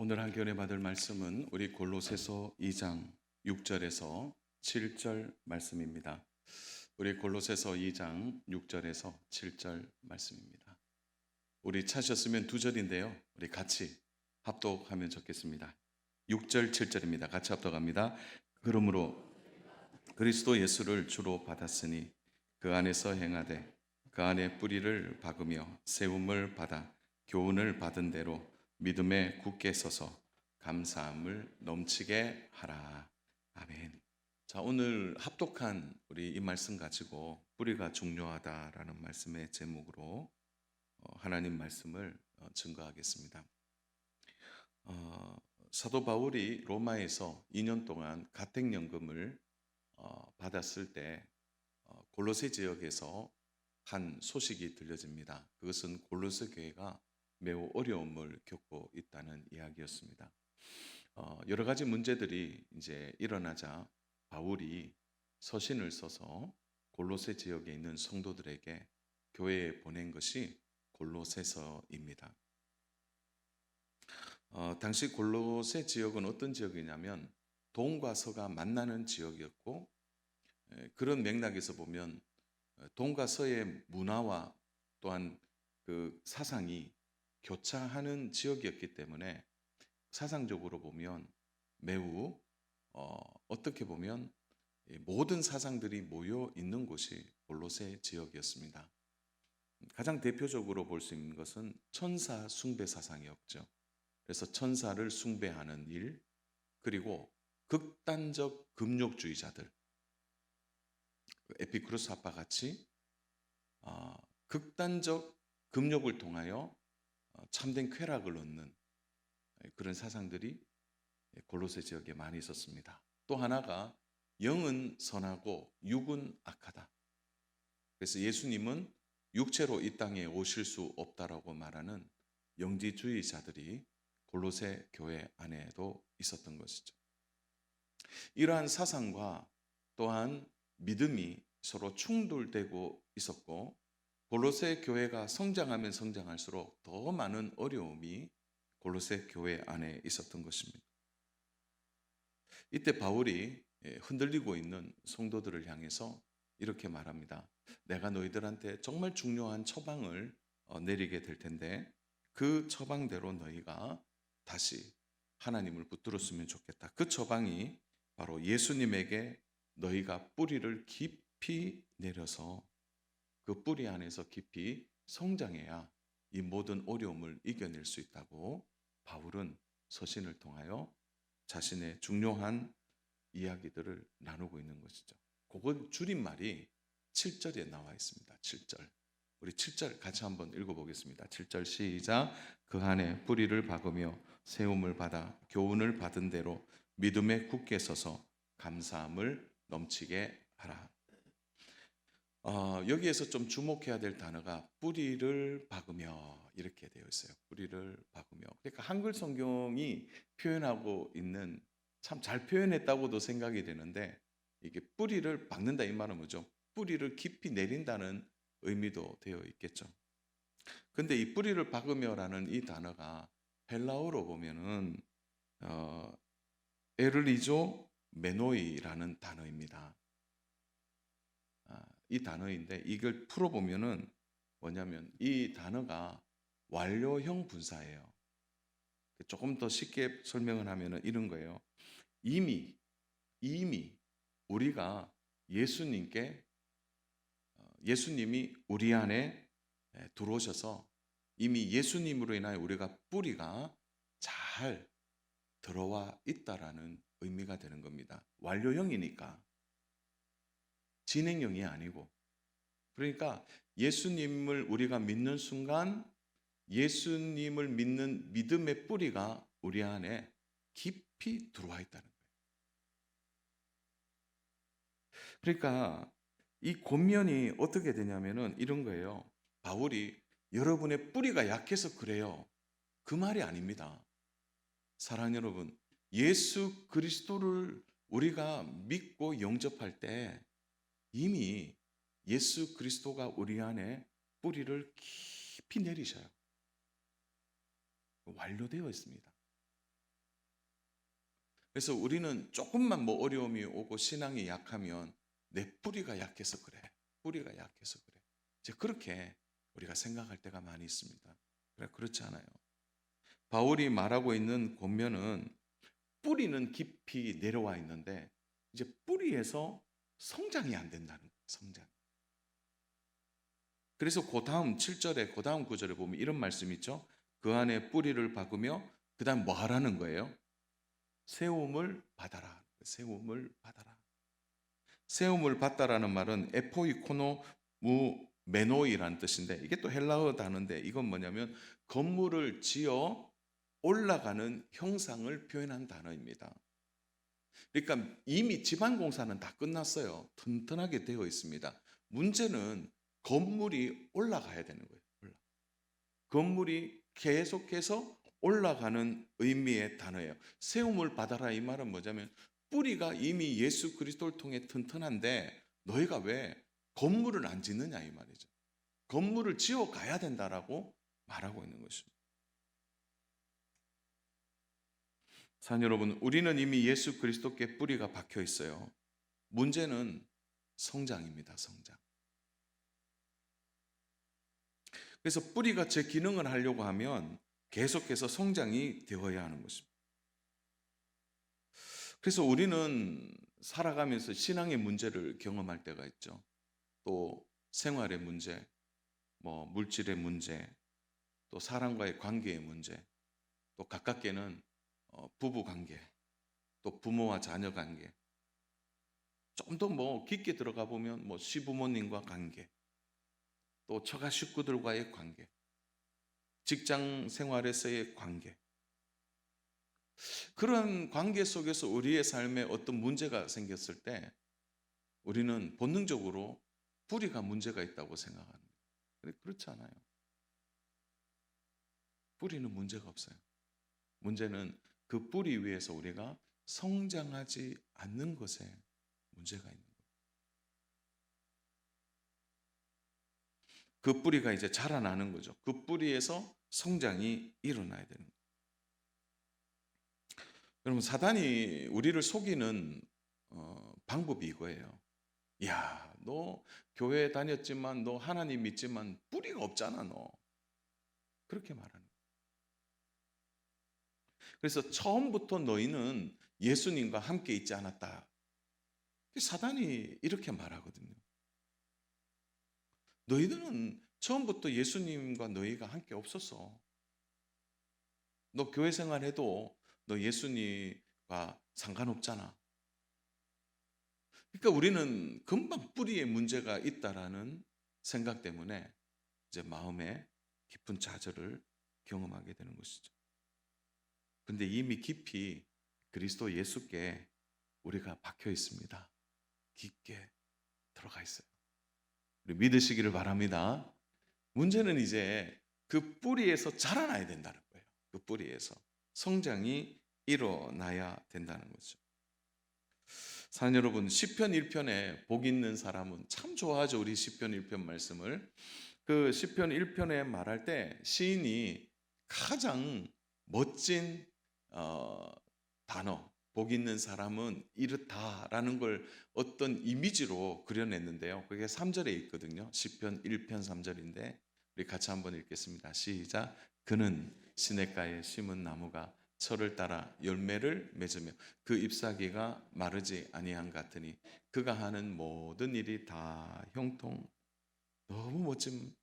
오늘 한겨울에 받을 말씀은 우리 골로새서 2장 6절에서 7절 말씀입니다. 우리 골로새서 2장 6절에서 7절 말씀입니다. 우리 찾으셨으면 두 절인데요. 우리 같이 합독하면 좋겠습니다. 6절 7절입니다. 같이 합독합니다. 그러므로 그리스도 예수를 주로 받았으니 그 안에서 행하되 그 안에 뿌리를 박으며 세움을 받아 교훈을 받은 대로 믿음에 굳게 서서 감사함을 넘치게 하라. 아멘. 자, 오늘 합독한 우리 이 말씀 가지고 뿌리가 중요하다라는 말씀의 제목으로 하나님 말씀을 증거하겠습니다. 사도 바울이 로마에서 2년 동안 가택연금을 받았을 때 골로새 지역에서 한 소식이 들려집니다. 그것은 골로새 교회가 매우 어려움을 겪고 있다는 이야기였습니다. 여러 가지 문제들이 이제 일어나자 바울이 서신을 써서 골로새 지역에 있는 성도들에게 교회에 보낸 것이 골로새서입니다. 당시 골로새 지역은 어떤 지역이냐면 동과 서가 만나는 지역이었고, 그런 맥락에서 보면 동과 서의 문화와 또한 그 사상이 교차하는 지역이었기 때문에 사상적으로 보면 매우 어떻게 보면 모든 사상들이 모여 있는 곳이 골로새 지역이었습니다. 가장 대표적으로 볼 수 있는 것은 천사 숭배 사상이었죠. 그래서 천사를 숭배하는 일, 그리고 극단적 금욕주의자들, 에피쿠로스 아빠 같이 극단적 금욕을 통하여 참된 쾌락을 얻는 그런 사상들이 골로새 지역에 많이 있었습니다. 또 하나가 영은 선하고 육은 악하다. 그래서 예수님은 육체로 이 땅에 오실 수 없다라고 말하는 영지주의자들이 골로새 교회 안에도 있었던 것이죠. 이러한 사상과 또한 믿음이 서로 충돌되고 있었고, 골로새 교회가 성장하면 성장할수록 더 많은 어려움이 골로새 교회 안에 있었던 것입니다. 이때 바울이 흔들리고 있는 성도들을 향해서 이렇게 말합니다. 내가 너희들한테 정말 중요한 처방을 내리게 될 텐데 그 처방대로 너희가 다시 하나님을 붙들었으면 좋겠다. 그 처방이 바로 예수님에게 너희가 뿌리를 깊이 내려서 그 뿌리 안에서 깊이 성장해야 이 모든 어려움을 이겨낼 수 있다고 바울은 서신을 통하여 자신의 중요한 이야기들을 나누고 있는 것이죠. 그건 줄임말이 7절에 나와 있습니다. 7절. 우리 7절 같이 한번 읽어보겠습니다. 7절 시작. 그 안에 뿌리를 박으며 세움을 받아 교훈을 받은 대로 믿음에 굳게 서서 감사함을 넘치게 하라. 여기에서 좀 주목해야 될 단어가 뿌리를 박으며 이렇게 되어 있어요. 뿌리를 박으며. 그러니까 한글 성경이 표현하고 있는, 참 잘 표현했다고도 생각이 되는데, 이게 뿌리를 박는다 이 말은 뭐죠? 뿌리를 깊이 내린다는 의미도 되어 있겠죠. 근데 이 뿌리를 박으며라는 이 단어가 헬라어로 보면은 에르리조 메노이라는 단어입니다. 이 단어인데 이걸 풀어보면은 뭐냐면 이 단어가 완료형 분사예요. 조금 더 쉽게 설명을 하면은 이런 거예요. 이미 우리가 예수님이 우리 안에 들어오셔서 이미 예수님으로 인하여 우리가 뿌리가 잘 들어와 있다라는 의미가 되는 겁니다. 완료형이니까. 진행형이 아니고. 그러니까 예수님을 우리가 믿는 순간 예수님을 믿는 믿음의 뿌리가 우리 안에 깊이 들어와 있다는 거예요. 그러니까 이 권면이 어떻게 되냐면은 이런 거예요. 바울이 여러분의 뿌리가 약해서 그래요. 그 말이 아닙니다. 사랑하는 여러분, 예수 그리스도를 우리가 믿고 영접할 때 이미 예수 그리스도가 우리 안에 뿌리를 깊이 내리셔요. 완료되어 있습니다. 그래서 우리는 조금만 뭐 어려움이 오고 신앙이 약하면 내 뿌리가 약해서 그래. 뿌리가 약해서 그래. 이제 그렇게 우리가 생각할 때가 많이 있습니다. 그렇지 않아요. 바울이 말하고 있는 권면은 뿌리는 깊이 내려와 있는데 이제 뿌리에서 성장이 안 된다는 거예요. 성장. 그래서 그 다음 7절에 그 다음 구절에 보면 이런 말씀이 있죠. 그 안에 뿌리를 박으며 그 다음 뭐 하라는 거예요? 세움을 받아라. 세움을 받아라. 세움을 받다라는 말은 에포이코노 무 메노이라는 뜻인데 이게 또 헬라어 단어인데 이건 뭐냐면 건물을 지어 올라가는 형상을 표현한 단어입니다. 그러니까 이미 지반 공사는 다 끝났어요. 튼튼하게 되어 있습니다. 문제는 건물이 올라가야 되는 거예요. 건물이 계속해서 올라가는 의미의 단어예요. 세움을 받아라 이 말은 뭐냐면 뿌리가 이미 예수 그리스도를 통해 튼튼한데 너희가 왜 건물을 안 짓느냐 이 말이죠. 건물을 지어 가야 된다라고 말하고 있는 것입니다. 사랑 여러분, 우리는 이미 예수 그리스도께 뿌리가 박혀 있어요. 문제는 성장입니다. 성장. 그래서 뿌리가 제 기능을 하려고 하면 계속해서 성장이 되어야 하는 것입니다. 그래서 우리는 살아가면서 신앙의 문제를 경험할 때가 있죠. 또 생활의 문제, 뭐 물질의 문제, 또 사람과의 관계의 문제, 또 가깝게는 부부 관계, 또 부모와 자녀 관계, 좀 더 뭐 깊게 들어가 보면 뭐 시부모님과 관계, 또 처가 식구들과의 관계, 직장 생활에서의 관계. 그런 관계 속에서 우리의 삶에 어떤 문제가 생겼을 때 우리는 본능적으로 뿌리가 문제가 있다고 생각합니다. 근데 그렇지 않아요. 뿌리는 문제가 없어요. 문제는 그 뿌리 위에서 우리가 성장하지 않는 것에 문제가 있는 거예요. 그 뿌리가 이제 자라나는 거죠. 그 뿌리에서 성장이 일어나야 되는 거예요. 여러분, 사단이 우리를 속이는 방법이 이거예요. 야, 너 교회 다녔지만 너 하나님 믿지만 뿌리가 없잖아, 너. 그렇게 말하는 거예요. 그래서 처음부터 너희는 예수님과 함께 있지 않았다. 사단이 이렇게 말하거든요. 너희들은 처음부터 예수님과 너희가 함께 없었어. 너 교회 생활해도 너 예수님과 상관없잖아. 그러니까 우리는 금방 뿌리에 문제가 있다라는 생각 때문에 이제 마음에 깊은 좌절을 경험하게 되는 것이죠. 근데 이미 깊이 그리스도 예수께 우리가 박혀 있습니다. 깊게 들어가 있어요. 우리 믿으시기를 바랍니다. 문제는 이제 그 뿌리에서 자라나야 된다는 거예요. 그 뿌리에서 성장이 일어나야 된다는 거죠. 사랑 여러분, 시편 1편에 복 있는 사람은 참 좋아하죠. 우리 시편 1편 말씀을. 그 시편 1편에 말할 때 시인이 가장 멋진 단어, 복 있는 사람은 이렇다라는 걸 어떤 이미지로 그려냈는데요. 그게 3절에 있거든요. 시편 1편 3절인데 우리 같이 한번 읽겠습니다. 시작. 그는 시냇가에 심은 나무가 철을 따라 열매를 맺으며 그 잎사귀가 마르지 아니한 같으니 그가 하는 모든 일이 다 형통. 너무 멋진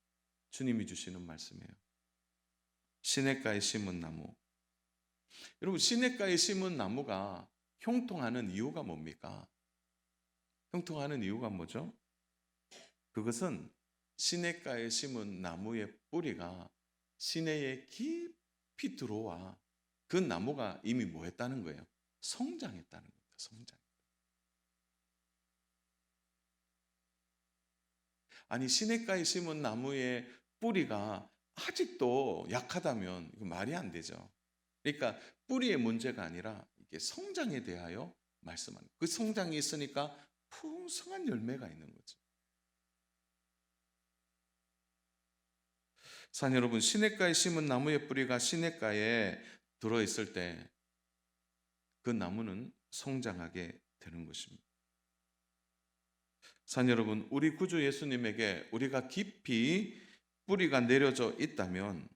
주님이 주시는 말씀이에요. 시냇가에 심은 나무. 여러분, 시냇가에 심은 나무가 형통하는 이유가 뭡니까? 형통하는 이유가 뭐죠? 그것은 시냇가에 심은 나무의 뿌리가 시내에 깊이 들어와 그 나무가 이미 뭐 했다는 거예요? 성장했다는 겁니다. 성장. 아니, 시냇가에 심은 나무의 뿌리가 아직도 약하다면 이거 말이 안 되죠. 그러니까 뿌리의 문제가 아니라 이게 성장에 대하여 말씀하는 그 성장이 있으니까 풍성한 열매가 있는 거죠. 산 여러분, 시냇가에 심은 나무의 뿌리가 시냇가에 들어 있을 때 그 나무는 성장하게 되는 것입니다. 산 여러분, 우리 구주 예수님에게 우리가 깊이 뿌리가 내려져 있다면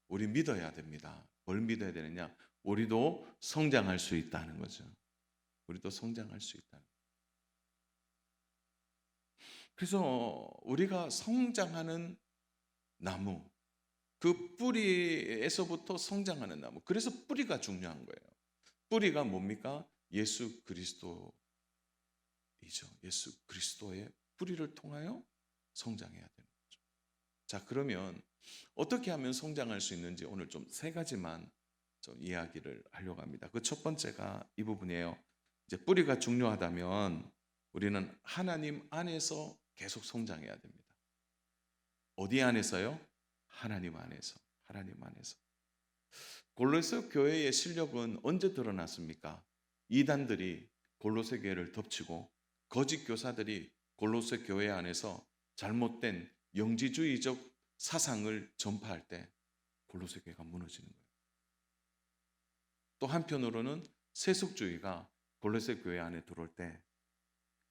우리 믿어야 됩니다. 뭘 믿어야 되느냐? 우리도 성장할 수 있다는 거죠. 우리도 성장할 수 있다는 거죠. 그래서 우리가 성장하는 나무, 그 뿌리에서부터 성장하는 나무. 그래서 뿌리가 중요한 거예요. 뿌리가 뭡니까? 예수 그리스도이죠. 예수 그리스도의 뿌리를 통하여 성장해야 되는 거죠. 자, 그러면 어떻게 하면 성장할 수 있는지 오늘 좀 세 가지만 좀 이야기를 하려고 합니다. 그 첫 번째가 이 부분이에요. 이제 뿌리가 중요하다면 우리는 하나님 안에서 계속 성장해야 됩니다. 어디 안에서요? 하나님 안에서. 하나님 안에서. 골로새 교회의 실력은 언제 드러났습니까? 이단들이 골로새 교회를 덮치고 거짓 교사들이 골로새 교회 안에서 잘못된 영지주의적 사상을 전파할 때 골로새 교회가 무너지는 거예요. 또 한편으로는 세속주의가 골로새 교회 안에 들어올 때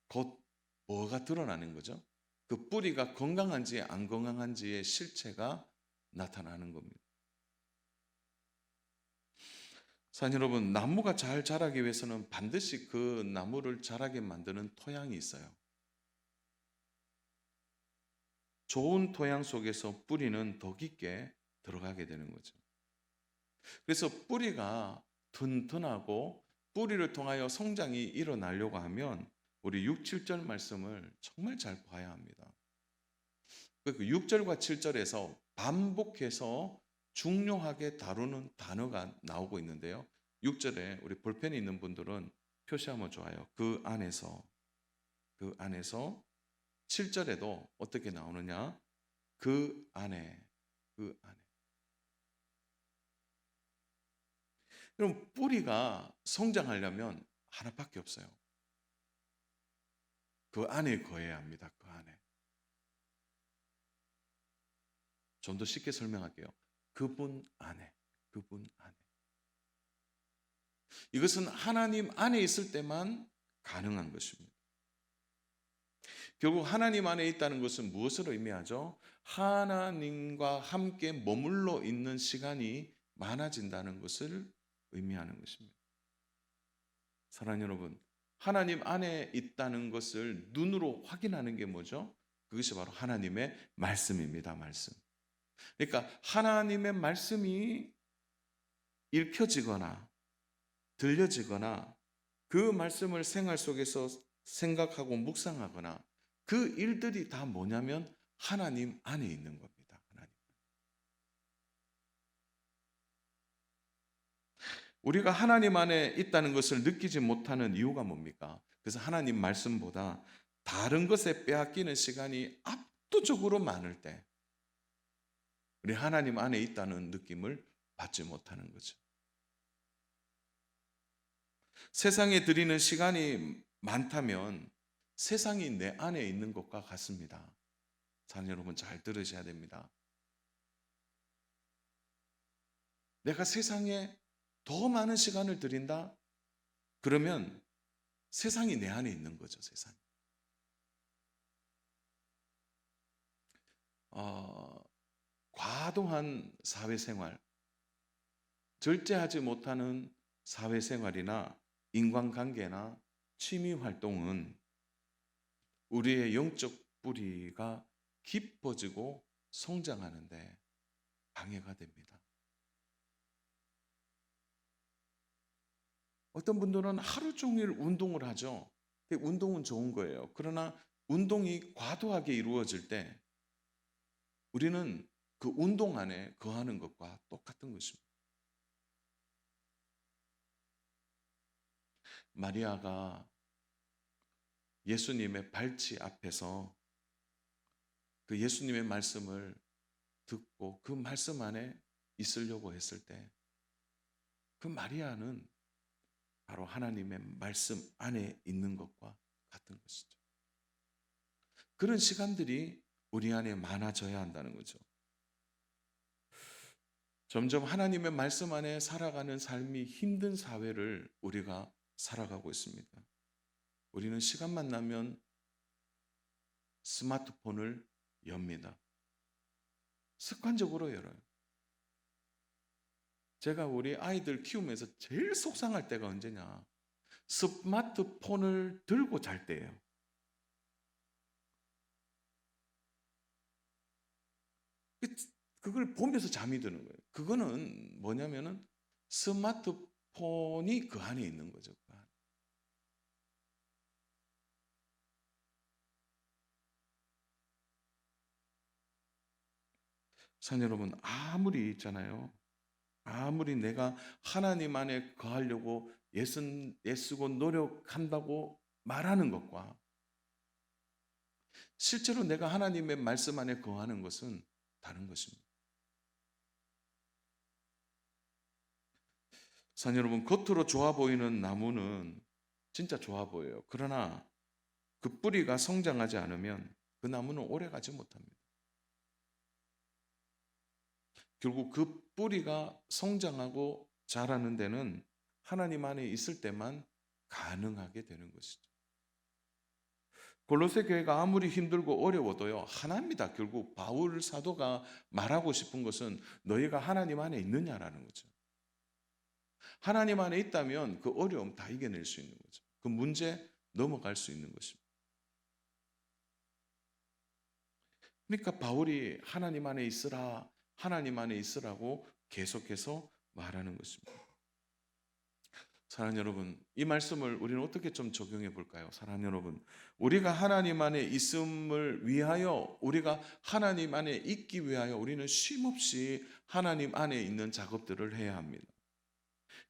곧 뭐가 드러나는 거죠? 그 뿌리가 건강한지 안 건강한지의 실체가 나타나는 겁니다. 산 여러분, 나무가 잘 자라기 위해서는 반드시 그 나무를 자라게 만드는 토양이 있어요. 좋은 토양 속에서 뿌리는 더 깊게 들어가게 되는 거죠. 그래서 뿌리가 튼튼하고 뿌리를 통하여 성장이 일어나려고 하면 우리 6, 7절 말씀을 정말 잘 봐야 합니다. 그 6절과 7절에서 반복해서 중요하게 다루는 단어가 나오고 있는데요. 6절에 우리 볼펜이 있는 분들은 표시하면 좋아요. 그 안에서 7절에도 어떻게 나오느냐? 그 안에. 그럼 뿌리가 성장하려면 하나밖에 없어요. 그 안에 거해야 합니다. 그 안에. 좀 더 쉽게 설명할게요. 그분 안에. 이것은 하나님 안에 있을 때만 가능한 것입니다. 결국 하나님 안에 있다는 것은 무엇을 의미하죠? 하나님과 함께 머물러 있는 시간이 많아진다는 것을 의미하는 것입니다. 사랑하는 여러분, 하나님 안에 있다는 것을 눈으로 확인하는 게 뭐죠? 그것이 바로 하나님의 말씀입니다. 말씀. 그러니까 하나님의 말씀이 읽혀지거나 들려지거나 그 말씀을 생활 속에서 생각하고 묵상하거나 그 일들이 다 뭐냐면 하나님 안에 있는 겁니다. 하나님. 우리가 하나님 안에 있다는 것을 느끼지 못하는 이유가 뭡니까? 그래서 하나님 말씀보다 다른 것에 빼앗기는 시간이 압도적으로 많을 때 우리 하나님 안에 있다는 느낌을 받지 못하는 거죠. 세상에 드리는 시간이 많다면 세상이 내 안에 있는 것과 같습니다. 사랑하는 여러분, 잘 들으셔야 됩니다. 내가 세상에 더 많은 시간을 드린다? 그러면 세상이 내 안에 있는 거죠. 세상이. 과도한 사회생활, 절제하지 못하는 사회생활이나 인간관계나 취미활동은 우리의 영적 뿌리가 깊어지고 성장하는데 방해가 됩니다. 어떤 분들은 하루 종일 운동을 하죠. 운동은 좋은 거예요. 그러나 운동이 과도하게 이루어질 때 우리는 그 운동 안에 거하는 것과 똑같은 것입니다. 마리아가 예수님의 발치 앞에서 그 예수님의 말씀을 듣고 그 말씀 안에 있으려고 했을 때 그 마리아는 바로 하나님의 말씀 안에 있는 것과 같은 것이죠. 그런 시간들이 우리 안에 많아져야 한다는 거죠. 점점 하나님의 말씀 안에 살아가는 삶이 힘든 사회를 우리가 살아가고 있습니다. 우리는 시간만 나면 스마트폰을 엽니다. 습관적으로 열어요. 제가 우리 아이들 키우면서 제일 속상할 때가 언제냐? 스마트폰을 들고 잘 때예요. 그걸 보면서 잠이 드는 거예요. 그거는 뭐냐면은 스마트폰이 그 안에 있는 거죠. 그 안에. 산 여러분, 아무리 있잖아요. 아무리 내가 하나님 안에 거하려고 애쓰고 노력한다고 말하는 것과 실제로 내가 하나님의 말씀 안에 거하는 것은 다른 것입니다. 산 여러분, 겉으로 좋아 보이는 나무는 진짜 좋아 보여요. 그러나 그 뿌리가 성장하지 않으면 그 나무는 오래 가지 못합니다. 결국 그 뿌리가 성장하고 자라는 데는 하나님 안에 있을 때만 가능하게 되는 것이죠. 골로새 교회가 아무리 힘들고 어려워도요, 하나입니다. 결국 바울 사도가 말하고 싶은 것은 너희가 하나님 안에 있느냐라는 거죠. 하나님 안에 있다면 그 어려움 다 이겨낼 수 있는 거죠. 그 문제 넘어갈 수 있는 것입니다. 그러니까 바울이 하나님 안에 있으라, 하나님 안에 있으라고 계속해서 말하는 것입니다. 사랑하는 여러분, 이 말씀을 우리는 어떻게 좀 적용해 볼까요? 사랑하는 여러분, 우리가 하나님 안에 있음을 위하여, 우리가 하나님 안에 있기 위하여 우리는 쉼없이 하나님 안에 있는 작업들을 해야 합니다.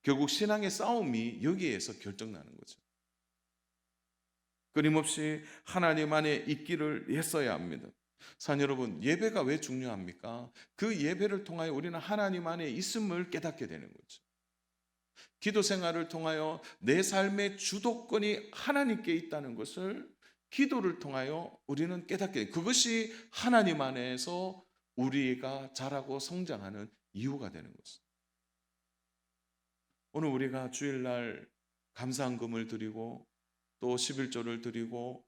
결국 신앙의 싸움이 여기에서 결정나는 거죠. 끊임없이 하나님 안에 있기를 했어야 합니다. 사랑하는 여러분, 예배가 왜 중요합니까? 그 예배를 통하여 우리는 하나님 안에 있음을 깨닫게 되는 거죠. 기도 생활을 통하여 내 삶의 주도권이 하나님께 있다는 것을 기도를 통하여 우리는 깨닫게 돼요. 그것이 하나님 안에서 우리가 자라고 성장하는 이유가 되는 것입니다. 오늘 우리가 주일날 감사헌금을 드리고 또 11조를 드리고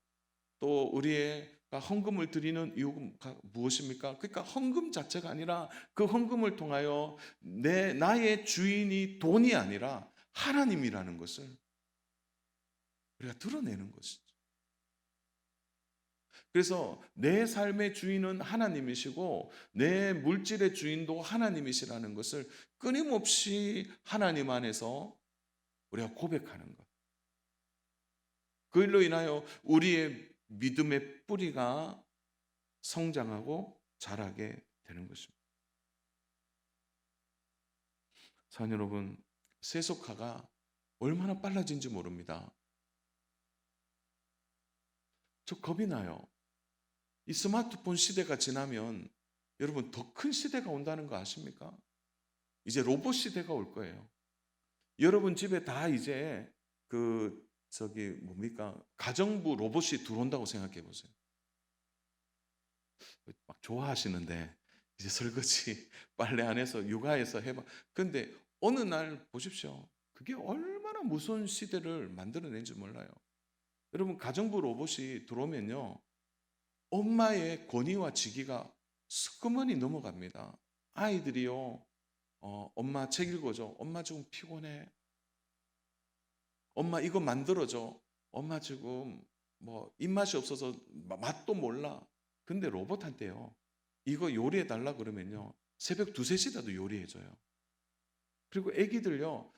또 우리가 헌금을 드리는 이유가 무엇입니까? 그러니까 헌금 자체가 아니라 그 헌금을 통하여 나의 주인이 돈이 아니라 하나님이라는 것을 우리가 드러내는 것이죠. 그래서 내 삶의 주인은 하나님이시고 내 물질의 주인도 하나님이시라는 것을 끊임없이 하나님 안에서 우리가 고백하는 것. 그 일로 인하여 우리의 믿음의 뿌리가 성장하고 자라게 되는 것입니다. 사랑하는 여러분, 세속화가 얼마나 빨라진지 모릅니다. 저 겁이 나요. 이 스마트폰 시대가 지나면 여러분 더 큰 시대가 온다는 거 아십니까? 이제 로봇 시대가 올 거예요. 여러분 집에 다 이제 가정부 로봇이 들어온다고 생각해 보세요. 막 좋아하시는데 이제 설거지 빨래 안 해서 육아해서 해봐. 근데 어느 날 보십시오. 그게 얼마나 무서운 시대를 만들어낸지 몰라요. 여러분 가정부 로봇이 들어오면요, 엄마의 권위와 직위가 스크머니 넘어갑니다. 아이들이요, 엄마 책 읽어줘. 엄마 지금 피곤해. 엄마 이거 만들어줘. 엄마 지금 뭐 입맛이 없어서 맛도 몰라. 근데 로봇한테요, 이거 요리해 달라 그러면요, 새벽 2, 3시라도 요리해줘요. 그리고 애기들요,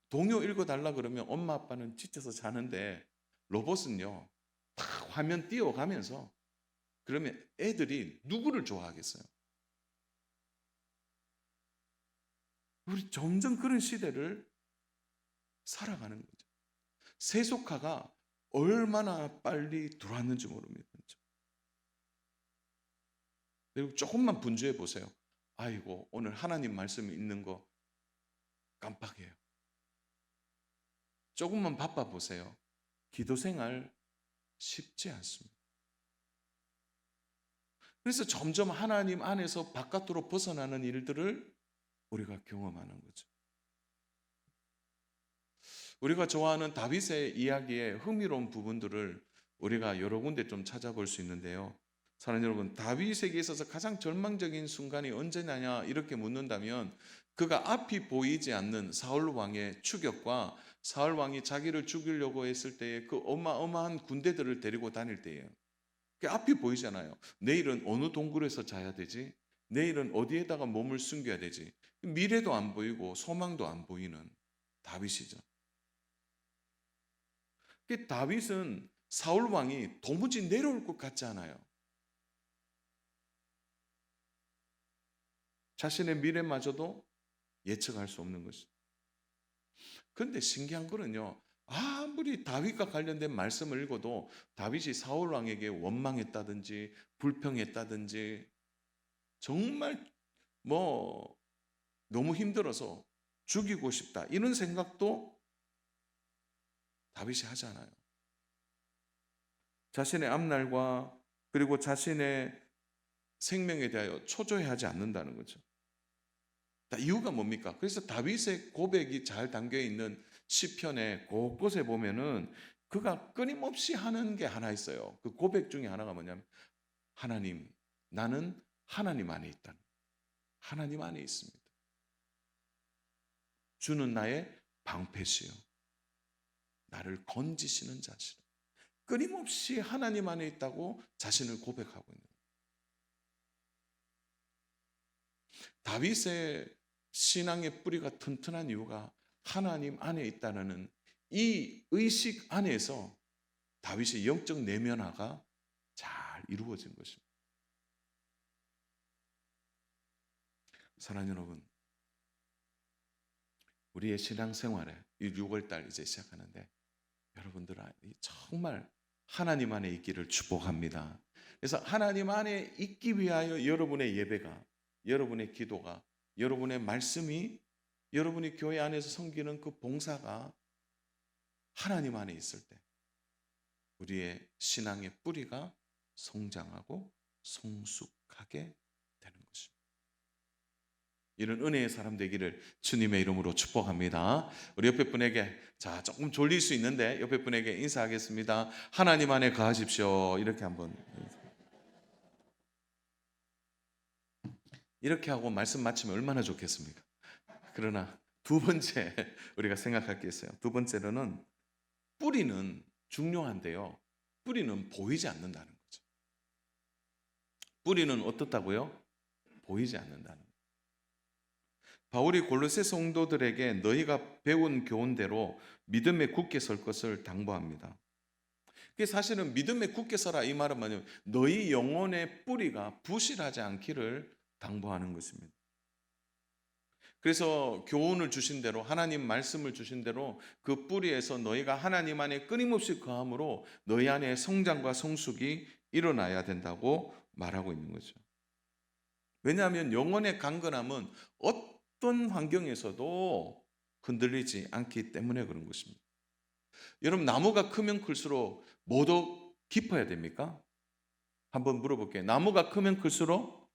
동요 읽어 달라 그러면 엄마 아빠는 지쳐서 자는데 로봇은요, 탁 화면 띄워가면서, 그러면 애들이 누구를 좋아하겠어요? 우리 점점 그런 시대를 살아가는 거죠. 세속화가 얼마나 빨리 들어왔는지 모릅니다. 그리고 조금만 분주해 보세요. 아이고, 오늘 하나님 말씀이 있는 거 깜빡해요. 조금만 바빠 보세요. 기도 생활 쉽지 않습니다. 그래서 점점 하나님 안에서 바깥으로 벗어나는 일들을 우리가 경험하는 거죠. 우리가 좋아하는 다윗의 이야기의 흥미로운 부분들을 우리가 여러 군데 좀 찾아볼 수 있는데요. 사랑하는 여러분, 다윗에게 있어서 가장 절망적인 순간이 언제냐냐 이렇게 묻는다면 그가 앞이 보이지 않는 사울 왕의 추격과 사울 왕이 자기를 죽이려고 했을 때의 그 어마어마한 군대들을 데리고 다닐 때예요. 그 앞이 보이잖아요. 내일은 어느 동굴에서 자야 되지? 내일은 어디에다가 몸을 숨겨야 되지? 미래도 안 보이고 소망도 안 보이는 다윗이죠. 그 다윗은 사울 왕이 도무지 내려올 것 같지 않아요. 자신의 미래마저도 예측할 수 없는 것이죠. 그런데 신기한 거는요. 아무리 다윗과 관련된 말씀을 읽어도 다윗이 사울 왕에게 원망했다든지 불평했다든지 정말 뭐 너무 힘들어서 죽이고 싶다 이런 생각도 다윗이 하지 않아요. 자신의 앞날과 그리고 자신의 생명에 대하여 초조해하지 않는다는 거죠. 이유가 뭡니까? 그래서 다윗의 고백이 잘 담겨 있는 시편의 곳곳에 보면은 그가 끊임없이 하는 게 하나 있어요. 그 고백 중에 하나가 뭐냐면 하나님, 나는 하나님 안에 있다. 하나님 안에 있습니다. 주는 나의 방패시요 나를 건지시는 자시라. 끊임없이 하나님 안에 있다고 자신을 고백하고 있는 거예요. 다윗의 신앙의 뿌리가 튼튼한 이유가 하나님 안에 있다는 이 의식 안에서 다윗의 영적 내면화가 잘 이루어진 것입니다. 사랑하는 여러분, 우리의 신앙생활에 이 6월달 이제 시작하는데 여러분들 정말 하나님 안에 있기를 축복합니다. 그래서 하나님 안에 있기 위하여 여러분의 예배가, 여러분의 기도가, 여러분의 말씀이, 여러분이 교회 안에서 섬기는 그 봉사가 하나님 안에 있을 때 우리의 신앙의 뿌리가 성장하고 성숙하게 되는 것입니다. 이런 은혜의 사람 되기를 주님의 이름으로 축복합니다. 우리 옆에 분에게 조금 졸릴 수 있는데 옆에 분에게 인사하겠습니다. 하나님 안에 거하십시오. 이렇게 한번 이렇게 하고 말씀 마치면 얼마나 좋겠습니까? 그러나 두 번째 우리가 생각할 게 있어요. 두 번째로는 뿌리는 중요한데요. 뿌리는 보이지 않는다는 거죠. 뿌리는 어떻다고요? 보이지 않는다는 거죠. 바울이 골로새 성도들에게 너희가 배운 교훈대로 믿음에 굳게 설 것을 당부합니다. 그게 사실은 믿음에 굳게 서라 이 말은 뭐냐면 너희 영혼의 뿌리가 부실하지 않기를 당부하는 것입니다. 그래서 교훈을 주신 대로 하나님 말씀을 주신 대로 그 뿌리에서 너희가 하나님 안에 끊임없이 거함으로 너희 안에 성장과 성숙이 일어나야 된다고 말하고 있는 거죠. 왜냐하면 영혼의 강건함은 어떤 환경에서도 흔들리지 않기 때문에 그런 것입니다. 여러분 나무가 크면 클수록 뭐도 깊어야 됩니까? 한번 물어볼게요. 나무가 크면 클수록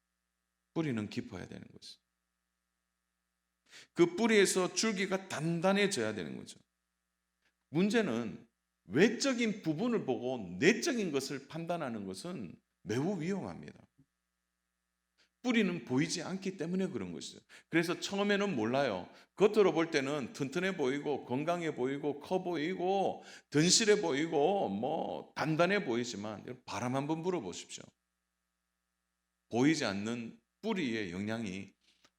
뿌리는 깊어야 되는 거죠. 그 뿌리에서 줄기가 단단해져야 되는 거죠. 문제는 외적인 부분을 보고 내적인 것을 판단하는 것은 매우 위험합니다. 뿌리는 보이지 않기 때문에 그런 것이죠. 그래서 처음에는 몰라요. 겉으로 볼 때는 튼튼해 보이고 건강해 보이고 커 보이고 든실해 보이고 뭐 단단해 보이지만 바람 한번 불어보십시오. 보이지 않는 뿌리의 영향이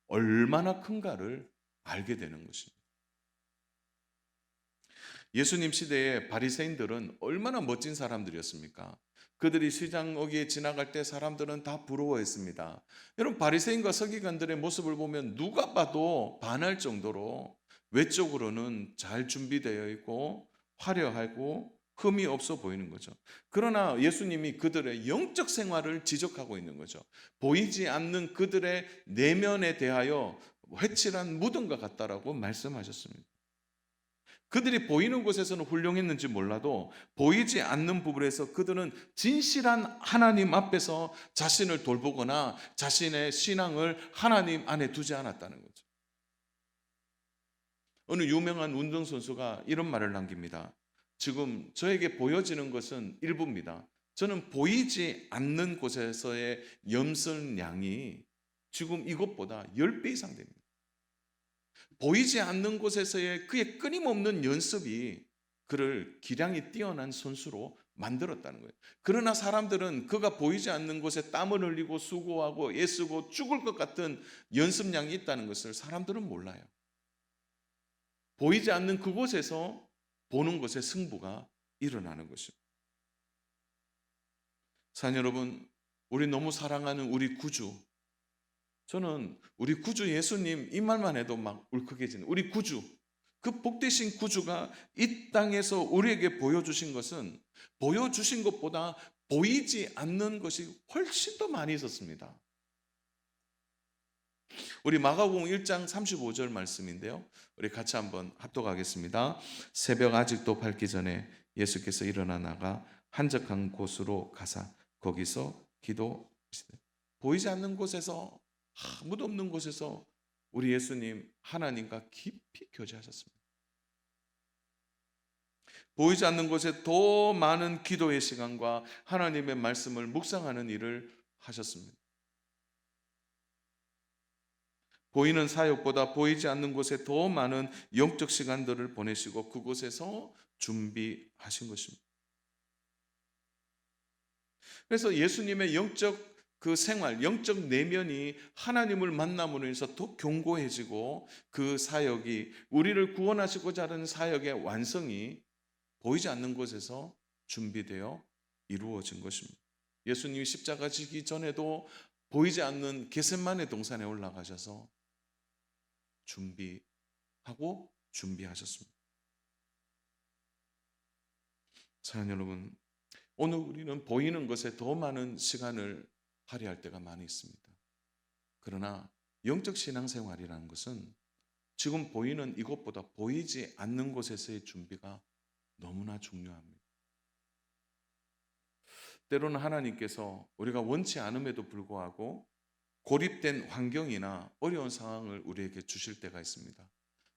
얼마나 큰가를 알게 되는 것입니다. 예수님 시대의 바리새인들은 얼마나 멋진 사람들이었습니까? 그들이 시장 어귀에 지나갈 때 사람들은 다 부러워했습니다. 여러분 바리새인과 서기관들의 모습을 보면 누가 봐도 반할 정도로 외적으로는 잘 준비되어 있고 화려하고 흠이 없어 보이는 거죠. 그러나 예수님이 그들의 영적 생활을 지적하고 있는 거죠. 보이지 않는 그들의 내면에 대하여 회칠한 무덤과 같다라고 말씀하셨습니다. 그들이 보이는 곳에서는 훌륭했는지 몰라도 보이지 않는 부분에서 그들은 진실한 하나님 앞에서 자신을 돌보거나 자신의 신앙을 하나님 안에 두지 않았다는 거죠. 어느 유명한 운동선수가 이런 말을 남깁니다. 지금 저에게 보여지는 것은 일부입니다. 저는 보이지 않는 곳에서의 염선량이 지금 이것보다 10배 이상 됩니다. 보이지 않는 곳에서의 그의 끊임없는 연습이 그를 기량이 뛰어난 선수로 만들었다는 거예요. 그러나 사람들은 그가 보이지 않는 곳에 땀을 흘리고 수고하고 애쓰고 죽을 것 같은 연습량이 있다는 것을 사람들은 몰라요. 보이지 않는 그곳에서 보는 것의 승부가 일어나는 것입니다. 사랑 여러분, 우리 너무 사랑하는 우리 구주, 저는 우리 구주 예수님 이 말만 해도 막 울컥해지는 우리 구주, 그 복되신 구주가 이 땅에서 우리에게 보여주신 것은 보여주신 것보다 보이지 않는 것이 훨씬 더 많이 있었습니다. 우리 마가복음 1장 35절 말씀인데요. 우리 같이 한번 합독하겠습니다. 새벽 아직도 밝기 전에 예수께서 일어나 나가 한적한 곳으로 가사 거기서 기도하시되, 보이지 않는 곳에서, 아무도 없는 곳에서 우리 예수님 하나님과 깊이 교제하셨습니다. 보이지 않는 곳에 더 많은 기도의 시간과 하나님의 말씀을 묵상하는 일을 하셨습니다. 보이는 사역보다 보이지 않는 곳에 더 많은 영적 시간들을 보내시고 그곳에서 준비하신 것입니다. 그래서 예수님의 영적 그 생활, 영적 내면이 하나님을 만남으로 인해서 더 견고해지고 그 사역이, 우리를 구원하시고자 하는 사역의 완성이 보이지 않는 곳에서 준비되어 이루어진 것입니다. 예수님이 십자가 지기 전에도 보이지 않는 겟세마네 동산에 올라가셔서 준비하셨습니다. 사랑하는 여러분, 오늘 우리는 보이는 것에 더 많은 시간을 할애할 때가 많이 있습니다. 그러나 영적 신앙생활이라는 것은 지금 보이는 이것보다 보이지 않는 곳에서의 준비가 너무나 중요합니다. 때로는 하나님께서 우리가 원치 않음에도 불구하고 고립된 환경이나 어려운 상황을 우리에게 주실 때가 있습니다.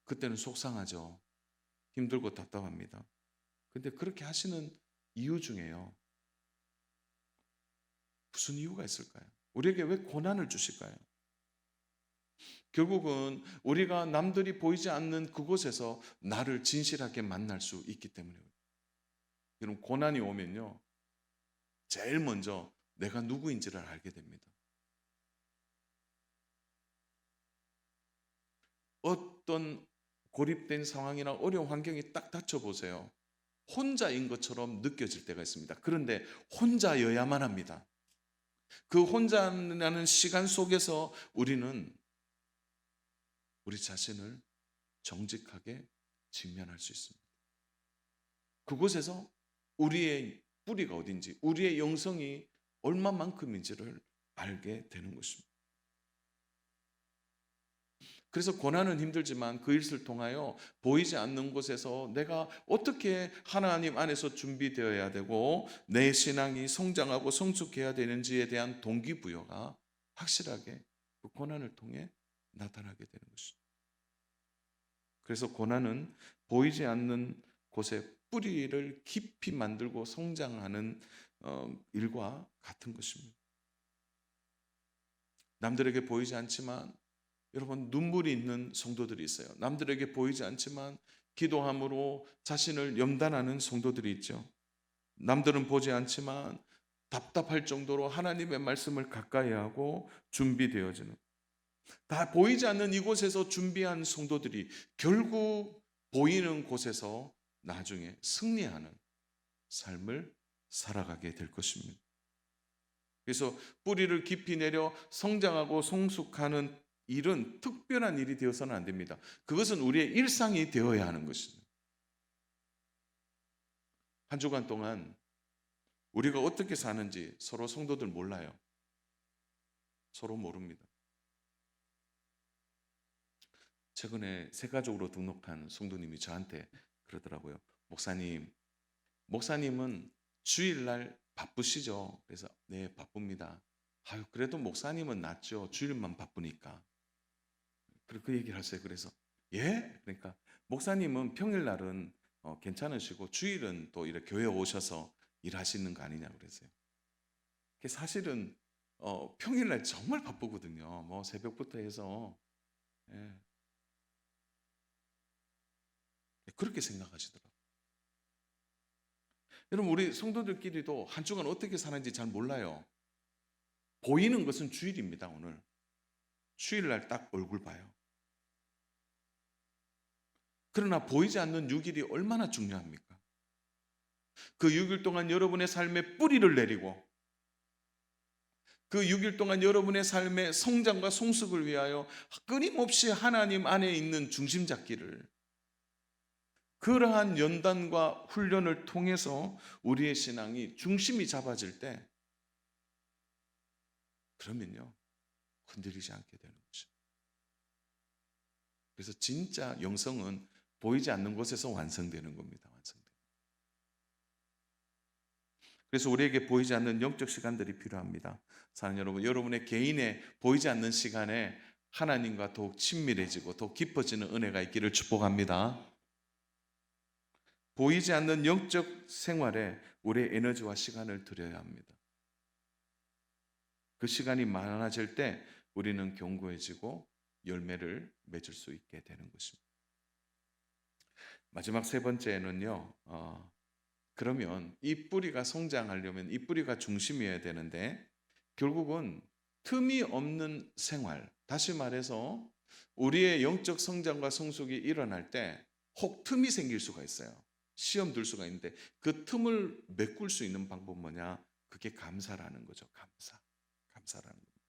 그때는 속상하죠. 힘들고 답답합니다. 근데 그렇게 하시는 이유 중에요, 무슨 이유가 있을까요? 우리에게 왜 고난을 주실까요? 결국은 우리가 남들이 보이지 않는 그곳에서 나를 진실하게 만날 수 있기 때문이에요. 여러분, 고난이 오면요, 제일 먼저 내가 누구인지를 알게 됩니다. 어떤 고립된 상황이나 어려운 환경이 딱 닥쳐보세요. 혼자인 것처럼 느껴질 때가 있습니다. 그런데 혼자여야만 합니다. 그 혼자라는 시간 속에서 우리는 우리 자신을 정직하게 직면할 수 있습니다. 그곳에서 우리의 뿌리가 어딘지, 우리의 영성이 얼마만큼인지를 알게 되는 것입니다. 그래서 고난은 힘들지만 그 일을 통하여 보이지 않는 곳에서 내가 어떻게 하나님 안에서 준비되어야 되고 내 신앙이 성장하고 성숙해야 되는지에 대한 동기부여가 확실하게 그 고난을 통해 나타나게 되는 것입니다. 그래서 고난은 보이지 않는 곳에 뿌리를 깊이 만들고 성장하는 일과 같은 것입니다. 남들에게 보이지 않지만 여러분, 눈물이 있는 성도들이 있어요. 남들에게 보이지 않지만 기도함으로 자신을 염단하는 성도들이 있죠. 남들은 보지 않지만 답답할 정도로 하나님의 말씀을 가까이 하고 준비되어지는, 다 보이지 않는 이곳에서 준비한 성도들이 결국 보이는 곳에서 나중에 승리하는 삶을 살아가게 될 것입니다. 그래서 뿌리를 깊이 내려 성장하고 성숙하는 일은 특별한 일이 되어서는 안 됩니다. 그것은 우리의 일상이 되어야 하는 것입니다. 한 주간 동안 우리가 어떻게 사는지 서로 성도들 몰라요. 서로 모릅니다. 최근에 새가족으로 등록한 성도님이 저한테 그러더라고요. 목사님은 주일날 바쁘시죠? 그래서 네, 바쁩니다. 아유, 그래도 목사님은 낫죠. 주일만 바쁘니까. 그 얘기를 하세요. 그래서 예? 그러니까 목사님은 평일날은 괜찮으시고 주일은 또 이렇게 교회 오셔서 일하시는 거 아니냐고 그랬어요. 사실은 평일날 정말 바쁘거든요. 뭐 새벽부터 해서. 예, 그렇게 생각하시더라고요. 여러분, 우리 성도들끼리도 한 주간 어떻게 사는지 잘 몰라요. 보이는 것은 주일입니다. 오늘 주일날 딱 얼굴 봐요. 그러나 보이지 않는 6일이 얼마나 중요합니까? 그 6일 동안 여러분의 삶에 뿌리를 내리고 그 6일 동안 여러분의 삶의 성장과 성숙을 위하여 끊임없이 하나님 안에 있는 중심 잡기를, 그러한 연단과 훈련을 통해서 우리의 신앙이 중심이 잡아질 때, 그러면요 흔들리지 않게 되는 거죠. 그래서 진짜 영성은 보이지 않는 곳에서 완성되는 겁니다. 그래서 우리에게 보이지 않는 영적 시간들이 필요합니다. 사랑하는 여러분, 여러분의 개인의 보이지 않는 시간에 하나님과 더욱 친밀해지고 더욱 깊어지는 은혜가 있기를 축복합니다. 보이지 않는 영적 생활에 우리의 에너지와 시간을 들여야 합니다. 그 시간이 많아질 때 우리는 견고해지고 열매를 맺을 수 있게 되는 것입니다. 마지막 세 번째는요, 그러면 이 뿌리가 성장하려면 이 뿌리가 중심이어야 되는데, 결국은 틈이 없는 생활, 다시 말해서 우리의 영적 성장과 성숙이 일어날 때 혹 틈이 생길 수가 있어요. 시험 들 수가 있는데 그 틈을 메꿀 수 있는 방법 뭐냐? 그게 감사라는 거죠. 감사라는 겁니다.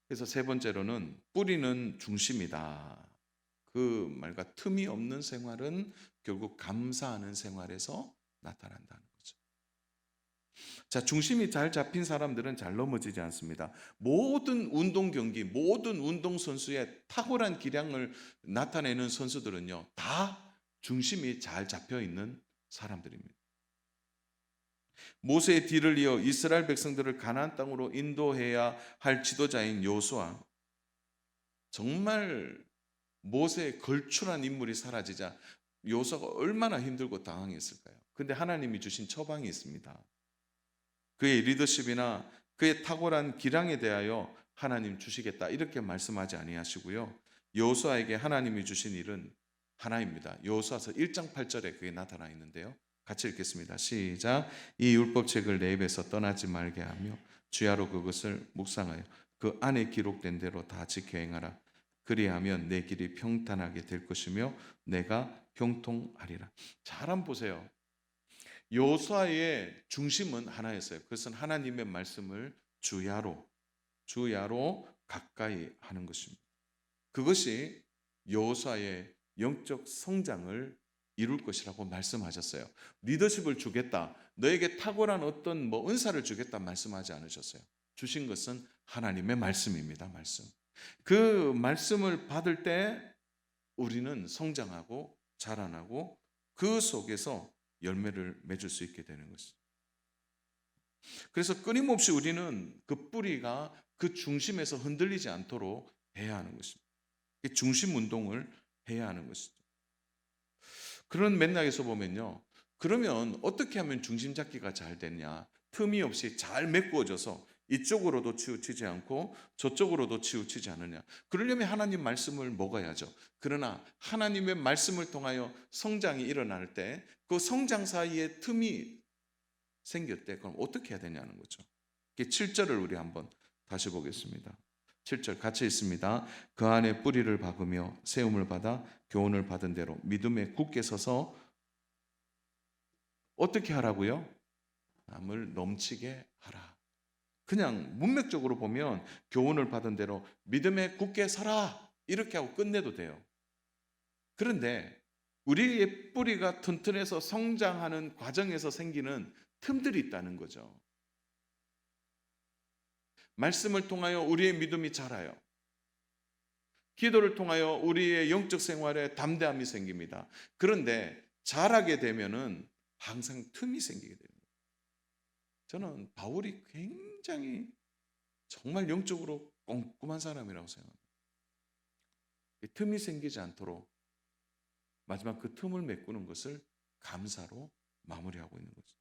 그래서 세 번째로는 뿌리는 중심이다. 그 말과 틈이 없는 생활은 결국 감사하는 생활에서 나타난다는 거죠. 자, 중심이 잘 잡힌 사람들은 잘 넘어지지 않습니다. 모든 운동 경기, 모든 운동 선수의 탁월한 기량을 나타내는 선수들은요, 다 중심이 잘 잡혀 있는 사람들입니다. 모세의 뒤를 이어 이스라엘 백성들을 가나안 땅으로 인도해야 할 지도자인 여호수아, 정말 모세의 걸출한 인물이 사라지자 여호수아가 얼마나 힘들고 당황했을까요? 근데 하나님이 주신 처방이 있습니다. 그의 리더십이나 그의 탁월한 기량에 대하여 하나님 주시겠다 이렇게 말씀하지 아니하시고요, 여호수아에게 하나님이 주신 일은 하나입니다. 여호수아서 1장 8절에 그게 나타나 있는데요, 같이 읽겠습니다. 시작. 이 율법책을 내 입에서 떠나지 말게 하며 주야로 그것을 묵상하여 그 안에 기록된 대로 다 지켜 행하라. 그리하면 내 길이 평탄하게 될 것이며 내가 형통하리라. 잘 한번 보세요. 여호수아의 중심은 하나였어요. 그것은 하나님의 말씀을 주야로 가까이 하는 것입니다. 그것이 여호수아의 영적 성장을 이룰 것이라고 말씀하셨어요. 리더십을 주겠다, 너에게 탁월한 어떤 은사를 주겠다 말씀하지 않으셨어요. 주신 것은 하나님의 말씀입니다. 그 말씀을 받을 때 우리는 성장하고 자라나고 그 속에서 열매를 맺을 수 있게 되는 것입니다. 그래서 끊임없이 우리는 그 뿌리가 그 중심에서 흔들리지 않도록 해야 하는 것입니다. 중심 운동을 해야 하는 것이죠. 그런 맥락에서 보면요, 그러면 어떻게 하면 중심 잡기가 잘 되냐? 틈이 없이 잘 메꾸어져서 이쪽으로도 치우치지 않고 저쪽으로도 치우치지 않느냐? 그러려면 하나님 말씀을 먹어야죠. 그러나 하나님의 말씀을 통하여 성장이 일어날 때 그 성장 사이에 틈이 생길 때 그럼 어떻게 해야 되냐는 거죠. 7절을 우리 한번 다시 보겠습니다. 7절 같이 읽습니다. 그 안에 뿌리를 박으며 세움을 받아 교훈을 받은 대로 믿음에 굳게 서서 어떻게 하라고요? 남을 넘치게 하라. 그냥 문맥적으로 보면 교훈을 받은 대로 믿음에 굳게 서라 이렇게 하고 끝내도 돼요. 그런데 우리의 뿌리가 튼튼해서 성장하는 과정에서 생기는 틈들이 있다는 거죠. 말씀을 통하여 우리의 믿음이 자라요. 기도를 통하여 우리의 영적 생활에 담대함이 생깁니다. 그런데 자라게 되면은 항상 틈이 생기게 됩니다. 저는 바울이 굉장히 정말 영적으로 꼼꼼한 사람이라고 생각합니다. 틈이 생기지 않도록 마지막 그 틈을 메꾸는 것을 감사로 마무리하고 있는 거죠.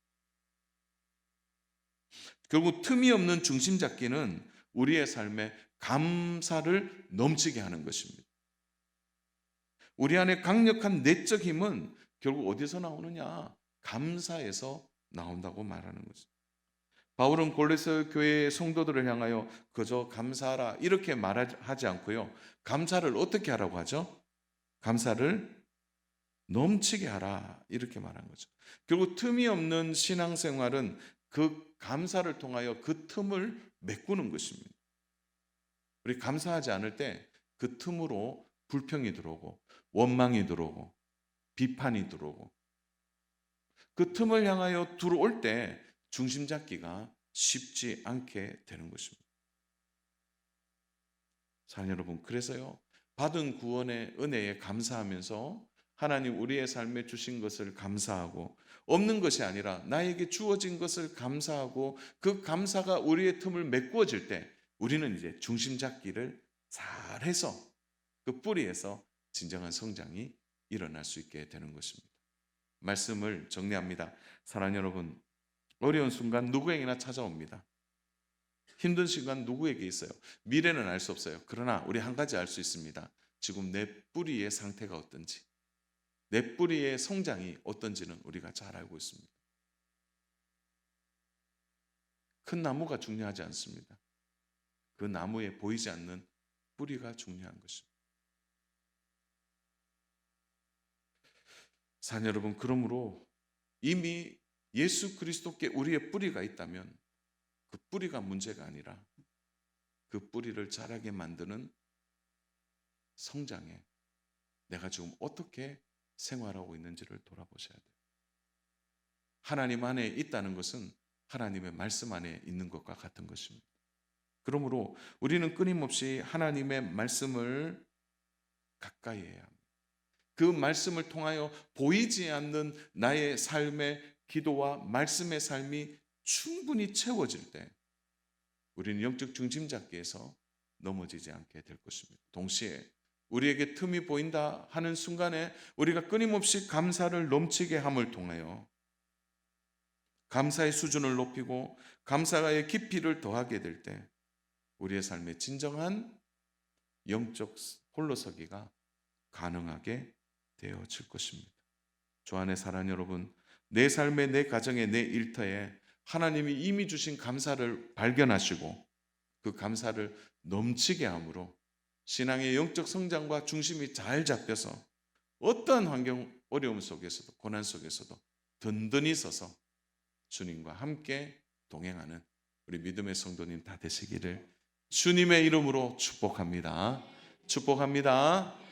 결국 틈이 없는 중심 잡기는 우리의 삶에 감사를 넘치게 하는 것입니다. 우리 안에 강력한 내적 힘은 결국 어디서 나오느냐? 감사에서 나온다고 말하는 거죠. 바울은 골로새 교회의 성도들을 향하여 그저 감사하라 이렇게 말하지 않고요. 감사를 어떻게 하라고 하죠? 감사를 넘치게 하라 이렇게 말한 거죠. 결국 틈이 없는 신앙생활은 그 감사를 통하여 그 틈을 메꾸는 것입니다. 우리 감사하지 않을 때 그 틈으로 불평이 들어오고 원망이 들어오고 비판이 들어오고 그 틈을 향하여 들어올 때 중심 잡기가 쉽지 않게 되는 것입니다. 사랑하는 여러분, 그래서요 받은 구원의 은혜에 감사하면서 하나님 우리의 삶에 주신 것을 감사하고 없는 것이 아니라 나에게 주어진 것을 감사하고 그 감사가 우리의 틈을 메꾸어질 때 우리는 이제 중심 잡기를 잘해서 그 뿌리에서 진정한 성장이 일어날 수 있게 되는 것입니다. 말씀을 정리합니다. 사랑하는 여러분, 어려운 순간 누구에게나 찾아옵니다. 힘든 시간 누구에게 있어요? 미래는 알 수 없어요. 그러나 우리 한 가지 알 수 있습니다. 지금 내 뿌리의 상태가 어떤지, 내 뿌리의 성장이 어떤지는 우리가 잘 알고 있습니다. 큰 나무가 중요하지 않습니다. 그 나무에 보이지 않는 뿌리가 중요한 것입니다. 사랑하는 여러분, 그러므로 이미 예수 그리스도께 우리의 뿌리가 있다면 그 뿌리가 문제가 아니라 그 뿌리를 자라게 만드는 성장에 내가 지금 어떻게 생활하고 있는지를 돌아보셔야 돼요. 하나님 안에 있다는 것은 하나님의 말씀 안에 있는 것과 같은 것입니다. 그러므로 우리는 끊임없이 하나님의 말씀을 가까이 해야 합니다. 그 말씀을 통하여 보이지 않는 나의 삶의 기도와 말씀의 삶이 충분히 채워질 때 우리는 영적 중심 잡기에서 넘어지지 않게 될 것입니다. 동시에 우리에게 틈이 보인다 하는 순간에 우리가 끊임없이 감사를 넘치게 함을 통하여 감사의 수준을 높이고 감사의 깊이를 더하게 될 때 우리의 삶에 진정한 영적 홀로서기가 가능하게 되어질 것입니다. 주 안에 사랑하는 여러분, 내 삶에, 내 가정에, 내 일터에 하나님이 이미 주신 감사를 발견하시고 그 감사를 넘치게 함으로 신앙의 영적 성장과 중심이 잘 잡혀서 어떠한 환경, 어려움 속에서도 고난 속에서도 든든히 서서 주님과 함께 동행하는 우리 믿음의 성도님 다 되시기를 주님의 이름으로 축복합니다. 축복합니다.